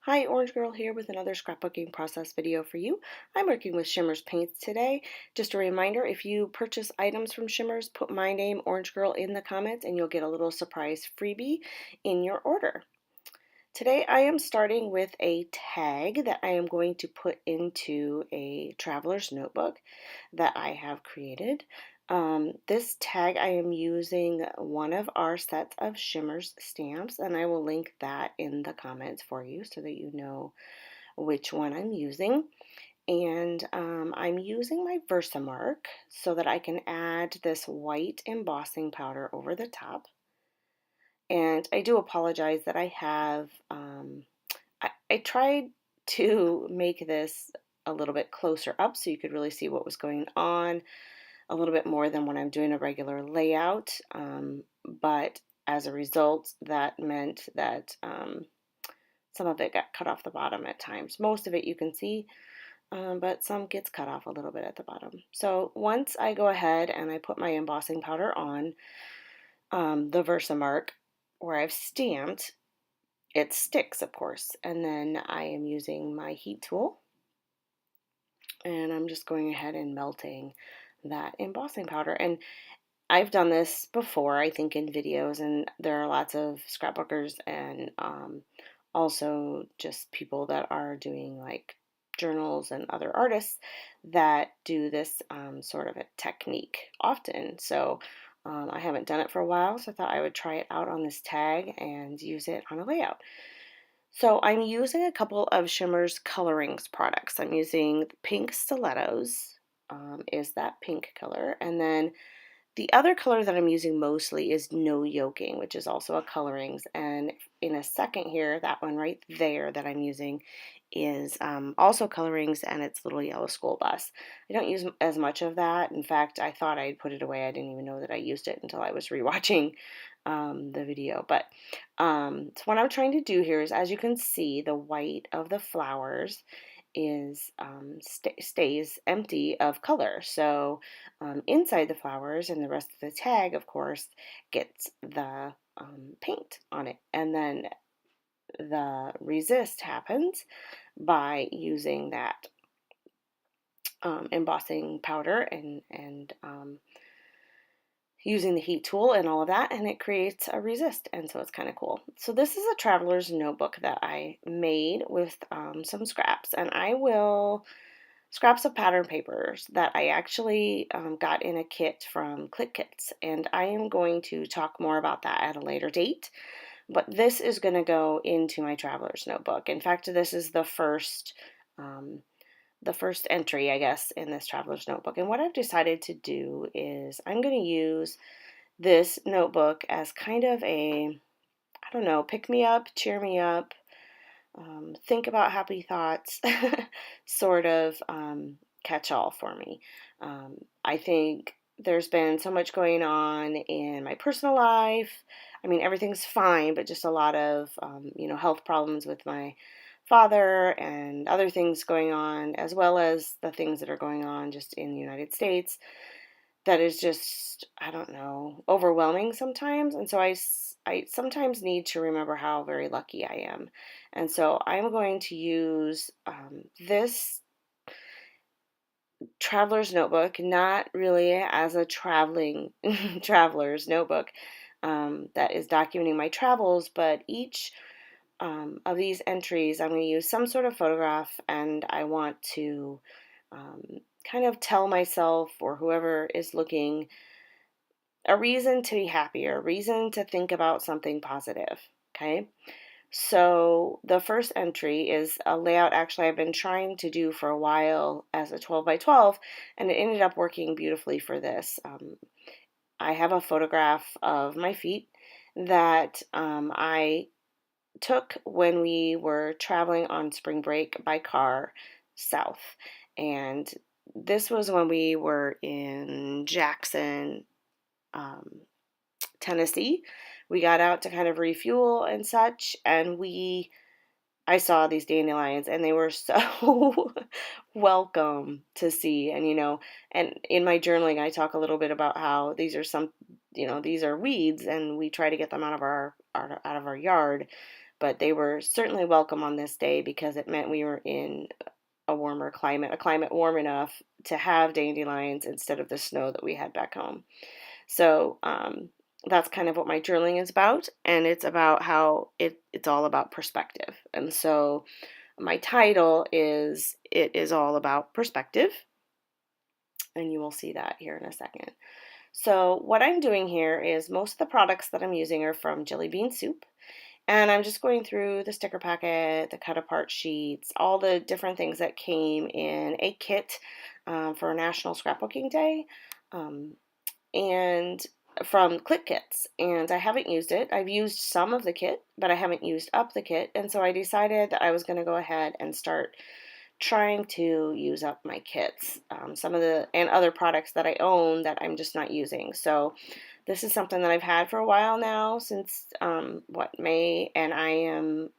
Hi, Orange Girl here with another scrapbooking process video for you. I'm working with Shimmerz Paints today. Just a reminder, if you purchase items from Shimmerz, put my name, Orange Girl, in the comments and you'll get a little surprise freebie in your order. Today I am starting with a tag that I am going to put into a traveler's notebook that I have created. This tag I am using one of our sets of Shimmerz stamps, and I will link that in the comments for you so that you know which one I'm using. And I'm using my Versamark so that I can add this white embossing powder over the top. And I do apologize that I have, I tried to make this a little bit closer up so you could really see what was going on, a little bit more than when I'm doing a regular layout. But as a result, that meant that some of it got cut off the bottom at times. Most of it you can see, but some gets cut off a little bit at the bottom. So once I go ahead and I put my embossing powder on the Versamark where I've stamped, it sticks, of course. And then I am using my heat tool, and I'm just going ahead and melting that embossing powder. And I've done this before, I think, in videos, and there are lots of scrapbookers and also just people that are doing like journals and other artists that do this sort of a technique often. So I haven't done it for a while, so I thought I would try it out on this tag and use it on a layout. So I'm using a couple of Shimmerz Coloringz products. I'm using pink Stilettos, is that pink color, and then the other color that I'm using mostly is No Yolking, which is also a Coloringz. And in a second here, that one right there that I'm using is also Coloringz, and it's Little Yellow School Bus. I don't use as much of that. In fact, I thought I'd put it away. I didn't even know that I used it until I was rewatching the video. But so what I'm trying to do here is, as you can see, the white of the flowers is stays empty of color. So inside the flowers and the rest of the tag, of course, gets the paint on it. And then the resist happens by using that embossing powder and using the heat tool and all of that, and it creates a resist, and so it's kind of cool. So this is a traveler's notebook that I made with some scraps, and scraps of pattern papers that I actually got in a kit from Clique Kits, and I am going to talk more about that at a later date. But this is going to go into my traveler's notebook. In fact, this is the first entry, I guess, in this traveler's notebook. And what I've decided to do is I'm going to use this notebook as kind of a, I don't know, pick me up, cheer me up, think about happy thoughts sort of catch-all for me. I think there's been so much going on in my personal life. I mean, everything's fine, but just a lot of, health problems with my father and other things going on, as well as the things that are going on just in the United States. That is just, I don't know, overwhelming sometimes. And so I sometimes need to remember how very lucky I am. And so I'm going to use this traveler's notebook, not really as a traveling traveler's notebook that is documenting my travels, but each of these entries I'm going to use some sort of photograph, and I want to kind of tell myself or whoever is looking a reason to be happy or a reason to think about something positive. Okay, so the first entry is a layout actually I've been trying to do for a while as a 12 by 12, and it ended up working beautifully for this. I have a photograph of my feet that I took when we were traveling on spring break by car south. And this was when we were in Jackson, Tennessee. We got out to kind of refuel and such, and I saw these dandelions, and they were so welcome to see. And and in my journaling I talk a little bit about how these are these are weeds, and we try to get them out of our yard. but they were certainly welcome on this day because it meant we were in a warmer climate, a climate warm enough to have dandelions instead of the snow that we had back home. So that's kind of what my journaling is about, and it's about how it's all about perspective. And so my title is It Is All About Perspective, and you will see that here in a second. So what I'm doing here is most of the products that I'm using are from Jelly Bean Soup. And I'm just going through the sticker packet, the cut apart sheets, all the different things that came in a kit for National Scrapbooking Day, and from Clique Kits. And I haven't used it. I've used some of the kit, but I haven't used up the kit. And so I decided that I was going to go ahead and start trying to use up my kits, some of the and other products that I own that I'm just not using. So this is something that I've had for a while now, since May, and I am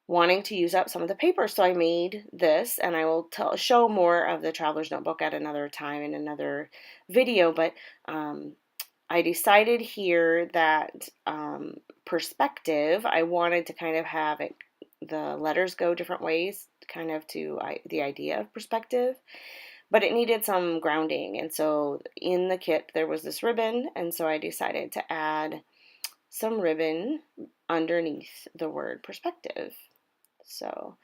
wanting to use up some of the paper. So I made this, and I will show more of the Traveler's Notebook at another time in another video. But I decided here that perspective, I wanted to kind of have it, the letters go different ways, kind of to the idea of perspective, but it needed some grounding. And so in the kit there was this ribbon, and so I decided to add some ribbon underneath the word perspective. So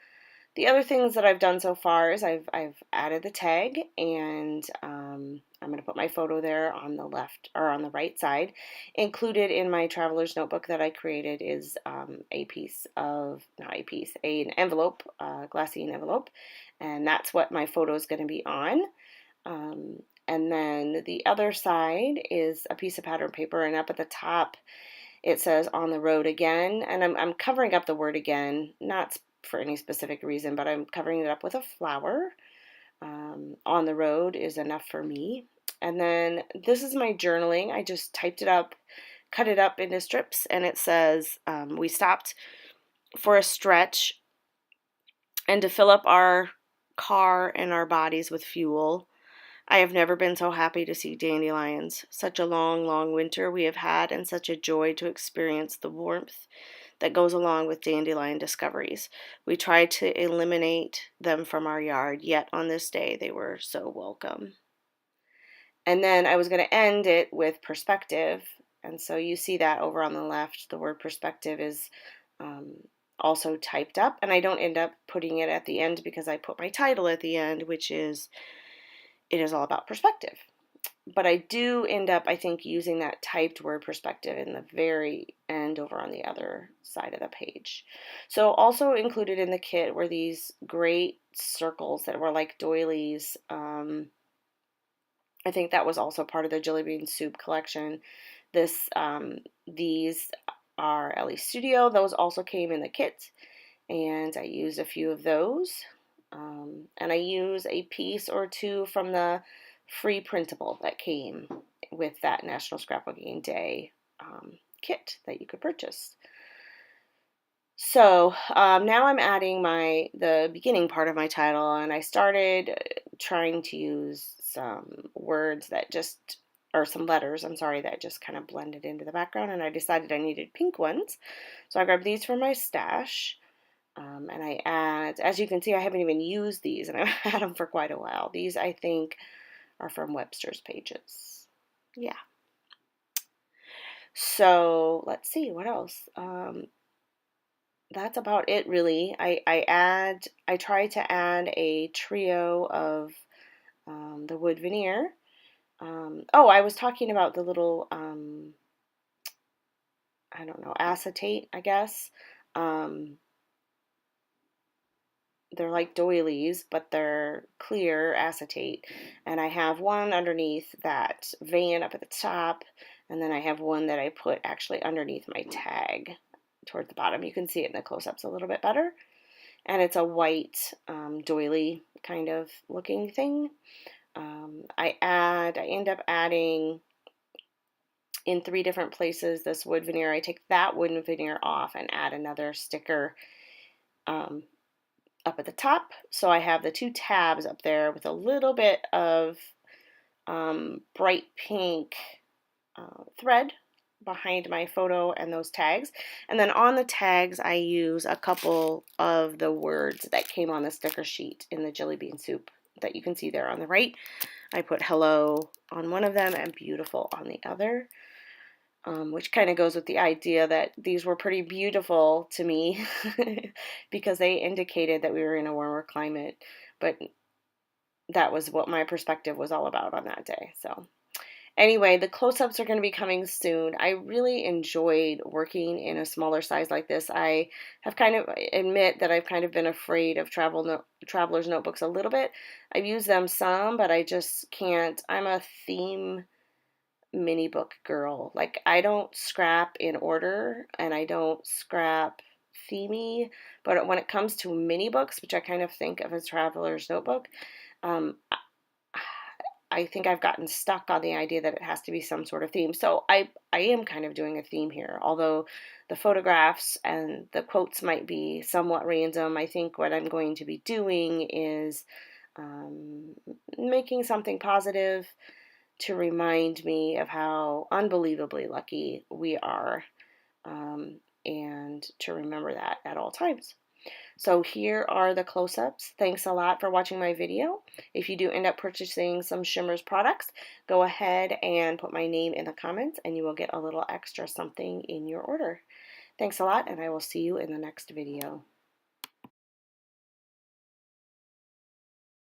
the other things that I've done so far is I've added the tag, and I'm going to put my photo there on the left or on the right side. Included in my traveler's notebook that I created is an envelope, glassine envelope, and that's what my photo is going to be on. And then the other side is a piece of pattern paper, and up at the top it says "On the Road Again," and I'm covering up the word "again," not for any specific reason, but I'm covering it up with a flower. On the road is enough for me. And then this is my journaling. I just typed it up, cut it up into strips, and it says, we stopped for a stretch and to fill up our car and our bodies with fuel. I have never been so happy to see dandelions. Such a long, long winter we have had, and such a joy to experience the warmth that goes along with dandelion discoveries. We tried to eliminate them from our yard, yet on this day they were so welcome. And then I was going to end it with perspective, and so you see that over on the left, the word perspective is also typed up, and I don't end up putting it at the end because I put my title at the end, which is It Is All About Perspective. But I do end up, I think, using that typed word perspective in the very end over on the other side of the page. So also included in the kit were these great circles that were like doilies. I think that was also part of the Jelly Bean Soup collection. These are Ellie Studio. Those also came in the kit, and I used a few of those. And I use a piece or two from the free printable that came with that National Scrapbooking Day kit that you could purchase. So now I'm adding the beginning part of my title, and I started trying to use some words that just, or some letters, I'm sorry, that just kind of blended into the background, and I decided I needed pink ones. So I grabbed these from my stash. And I add, as you can see, I haven't even used these, and I've had them for quite a while. These, I think, are from Webster's Pages. Yeah. So let's see, what else? That's about it, really. I try to add a trio of the wood veneer. I was talking about the little, I don't know, acetate, I guess. They're like doilies, but they're clear acetate. And I have one underneath that vein up at the top, and then I have one that I put actually underneath my tag toward the bottom. You can see it in the close-ups a little bit better. And it's a white doily kind of looking thing. I end up adding in 3 different places this wood veneer. I take that wooden veneer off and add another sticker up at the top. So I have the 2 tabs up there with a little bit of bright pink thread behind my photo and those tags. And then on the tags, I use a couple of the words that came on the sticker sheet in the jelly bean soup that you can see there on the right. I put hello on one of them and beautiful on the other, which kind of goes with the idea that these were pretty beautiful to me because they indicated that we were in a warmer climate. But that was what my perspective was all about on that day. So anyway, the close-ups are going to be coming soon. I really enjoyed working in a smaller size like this. I have kind of admit that I've kind of been afraid of traveler's notebooks a little bit. I've used them some, but I just can't. I'm a theme mini book girl. Like, I don't scrap in order and I don't scrap themey, but when it comes to mini books, which I kind of think of as traveler's notebook, um, I think I've gotten stuck on the idea that it has to be some sort of theme. So I am kind of doing a theme here, although the photographs and the quotes might be somewhat random. I think what I'm going to be doing is making something positive to remind me of how unbelievably lucky we are, and to remember that at all times. So here are the close-ups. Thanks a lot for watching my video. If you do end up purchasing some Shimmerz products, go ahead and put my name in the comments and you will get a little extra something in your order. Thanks a lot, and I will see you in the next video.